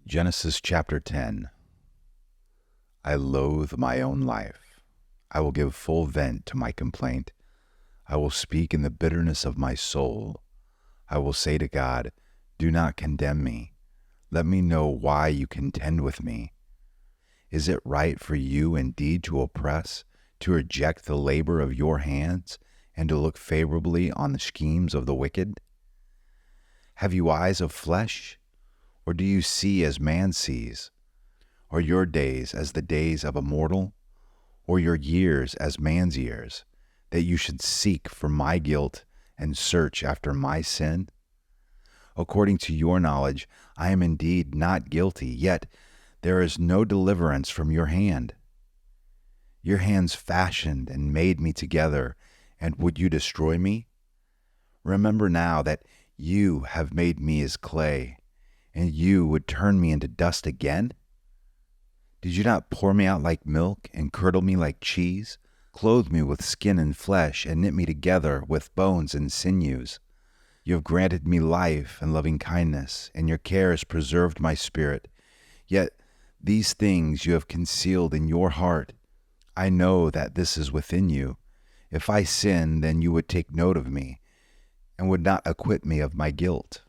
Genesis chapter 10. I loathe my own life. I will give full vent to my complaint. I will speak in the bitterness of my soul. I will say to God, do not condemn me. Let me know why you contend with me. Is it right for you indeed to oppress, to reject the labor of your hands, and to look favorably on the schemes of the wicked? Have you eyes of flesh? Or do you see as man sees? Are your days as the days of a mortal? Or your years as man's years, that you should seek for my guilt and search after my sin? According to your knowledge, I am indeed not guilty, yet there is no deliverance from your hand. Your hands fashioned and made me together, and would you destroy me? Remember now that you have made me as clay, and you would turn me into dust again? Did you not pour me out like milk and curdle me like cheese, clothe me with skin and flesh, and knit me together with bones and sinews? You have granted me life and loving kindness, and your care has preserved my spirit. Yet these things you have concealed in your heart. I know that this is within you. If I sin, then you would take note of me, and would not acquit me of my guilt.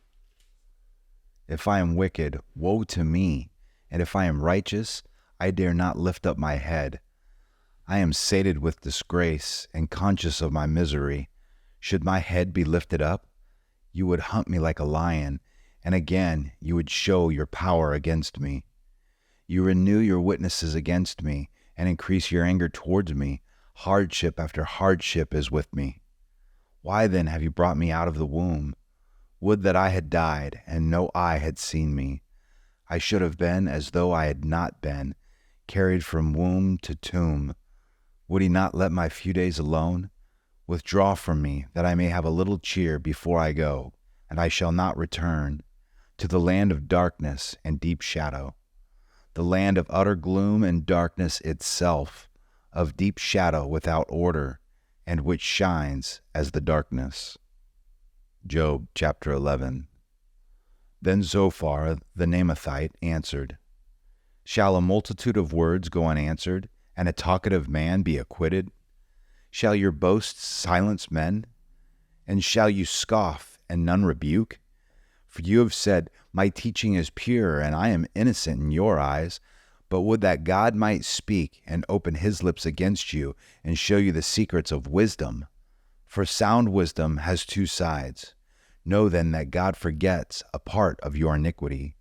If I am wicked, woe to me, and if I am righteous, I dare not lift up my head. I am sated with disgrace and conscious of my misery. Should my head be lifted up, you would hunt me like a lion, and again you would show your power against me. You renew your witnesses against me, and increase your anger towards me. Hardship after hardship is with me. Why then have you brought me out of the womb? Would that I had died, and no eye had seen me. I should have been as though I had not been, carried from womb to tomb. Would he not let my few days alone? Withdraw from me, that I may have a little cheer before I go, and I shall not return, to the land of darkness and deep shadow, the land of utter gloom and darkness itself, of deep shadow without order, and which shines as the darkness. Job chapter 11. Then Zophar the Naamathite answered, Shall a multitude of words go unanswered, and a talkative man be acquitted? Shall your boasts silence men? And shall you scoff, and none rebuke? For you have said, my teaching is pure, and I am innocent in your eyes. But would that God might speak, and open his lips against you, and show you the secrets of wisdom. For sound wisdom has two sides. Know then that God forgets a part of your iniquity.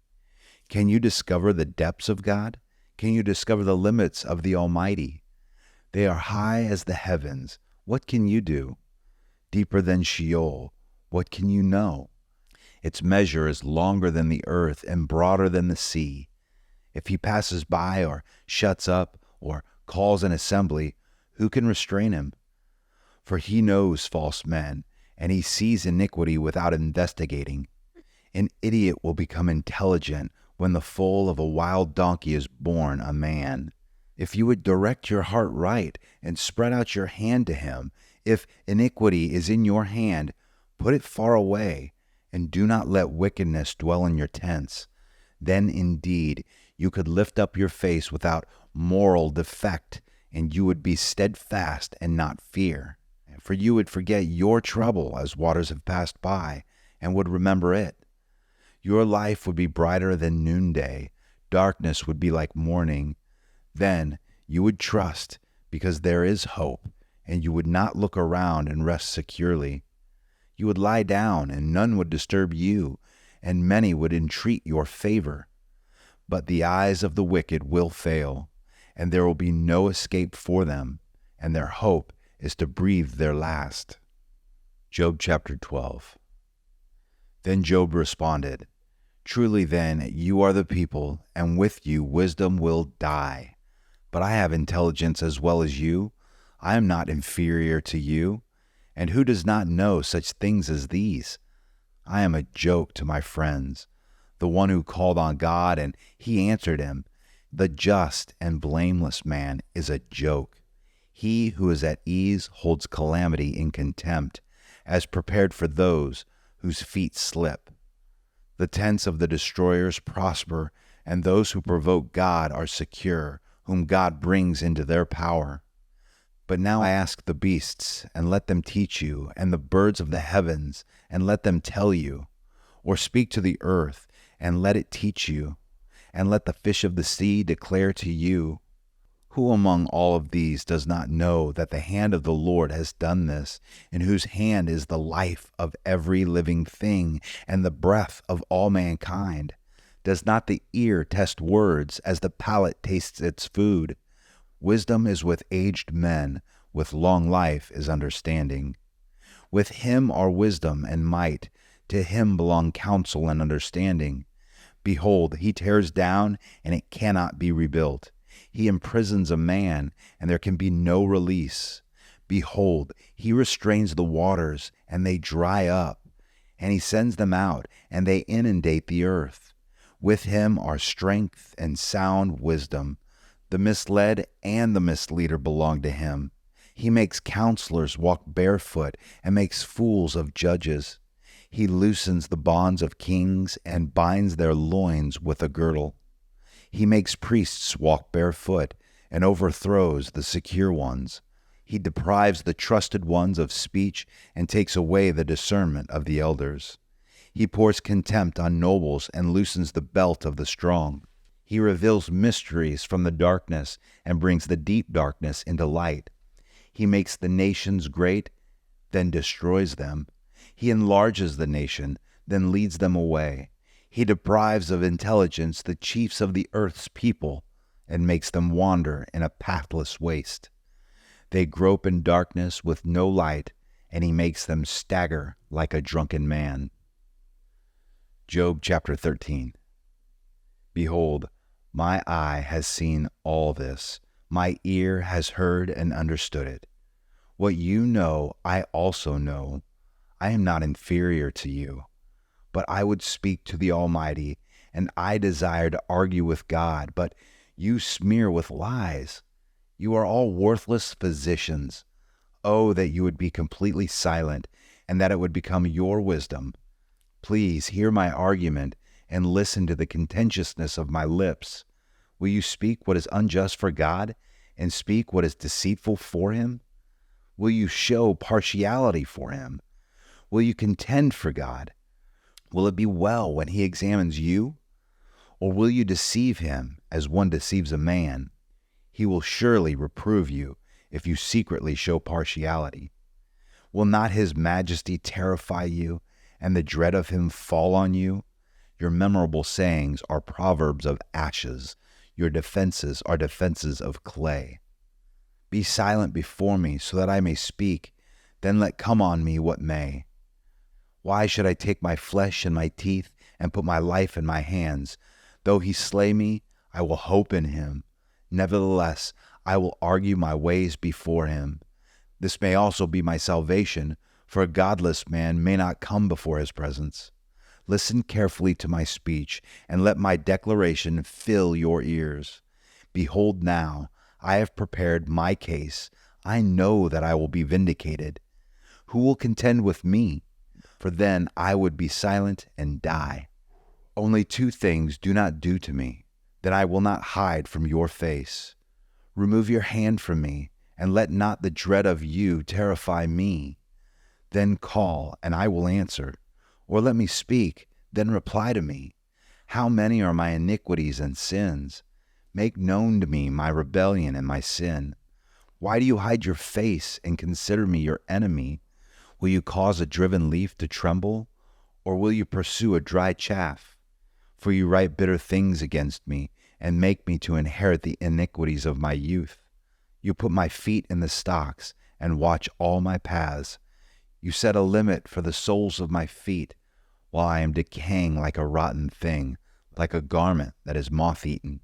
Can you discover the depths of God? Can you discover the limits of the Almighty? They are high as the heavens. What can you do? Deeper than Sheol. What can you know? Its measure is longer than the earth and broader than the sea. If he passes by or shuts up or calls an assembly, who can restrain him? For he knows false men, and he sees iniquity without investigating. An idiot will become intelligent when the foal of a wild donkey is born a man. If you would direct your heart right and spread out your hand to him, if iniquity is in your hand, put it far away, and do not let wickedness dwell in your tents. Then indeed you could lift up your face without moral defect, and you would be steadfast and not fear. For you would forget your trouble as waters have passed by, and would remember it. Your life would be brighter than noonday. Darkness would be like morning. Then you would trust, because there is hope, and you would not look around and rest securely. You would lie down, and none would disturb you, and many would entreat your favor. But the eyes of the wicked will fail, and there will be no escape for them, and their hope is to breathe their last. Job chapter 12. Then Job responded, Truly then you are the people, and with you wisdom will die. But I have intelligence as well as you. I am not inferior to you. And who does not know such things as these? I am a joke to my friends. The one who called on God, and he answered him. The just and blameless man is a joke. He who is at ease holds calamity in contempt, as prepared for those whose feet slip. The tents of the destroyers prosper, and those who provoke God are secure, whom God brings into their power. But now I ask the beasts, and let them teach you, and the birds of the heavens, and let them tell you, or speak to the earth, and let it teach you, and let the fish of the sea declare to you. Who among all of these does not know that the hand of the Lord has done this, in whose hand is the life of every living thing, and the breath of all mankind? Does not the ear test words as the palate tastes its food? Wisdom is with aged men, with long life is understanding. With him are wisdom and might, to him belong counsel and understanding. Behold, he tears down, and it cannot be rebuilt. He imprisons a man, and there can be no release. Behold, he restrains the waters, and they dry up, and he sends them out, and they inundate the earth. With him are strength and sound wisdom. The misled and the misleader belong to him. He makes counselors walk barefoot and makes fools of judges. He loosens the bonds of kings and binds their loins with a girdle. He makes priests walk barefoot and overthrows the secure ones. He deprives the trusted ones of speech and takes away the discernment of the elders. He pours contempt on nobles and loosens the belt of the strong. He reveals mysteries from the darkness and brings the deep darkness into light. He makes the nations great, then destroys them. He enlarges the nation, then leads them away. He deprives of intelligence the chiefs of the earth's people and makes them wander in a pathless waste. They grope in darkness with no light, and he makes them stagger like a drunken man. Job chapter 13. Behold, my eye has seen all this. My ear has heard and understood it. What you know, I also know. I am not inferior to you. But I would speak to the Almighty, and I desire to argue with God, but you smear with lies. You are all worthless physicians. Oh, that you would be completely silent, and that it would become your wisdom. Please hear my argument, and listen to the contentiousness of my lips. Will you speak what is unjust for God, and speak what is deceitful for him? Will you show partiality for him? Will you contend for God? Will it be well when he examines you? Or will you deceive him as one deceives a man? He will surely reprove you if you secretly show partiality. Will not his majesty terrify you, and the dread of him fall on you? Your memorable sayings are proverbs of ashes. Your defenses are defenses of clay. Be silent before me, so that I may speak. Then let come on me what may. Why should I take my flesh in my teeth and put my life in my hands? Though he slay me, I will hope in him. Nevertheless, I will argue my ways before him. This may also be my salvation, for a godless man may not come before his presence. Listen carefully to my speech, and let my declaration fill your ears. Behold now, I have prepared my case. I know that I will be vindicated. Who will contend with me? For then I would be silent and die. Only two things do not do to me, that I will not hide from your face. Remove your hand from me, and let not the dread of you terrify me. Then call, and I will answer. Or let me speak, then reply to me. How many are my iniquities and sins? Make known to me my rebellion and my sin. Why do you hide your face and consider me your enemy? Will you cause a driven leaf to tremble? Or will you pursue a dry chaff? For you write bitter things against me, and make me to inherit the iniquities of my youth. You put my feet in the stocks, and watch all my paths. You set a limit for the soles of my feet, while I am decaying like a rotten thing, like a garment that is moth-eaten.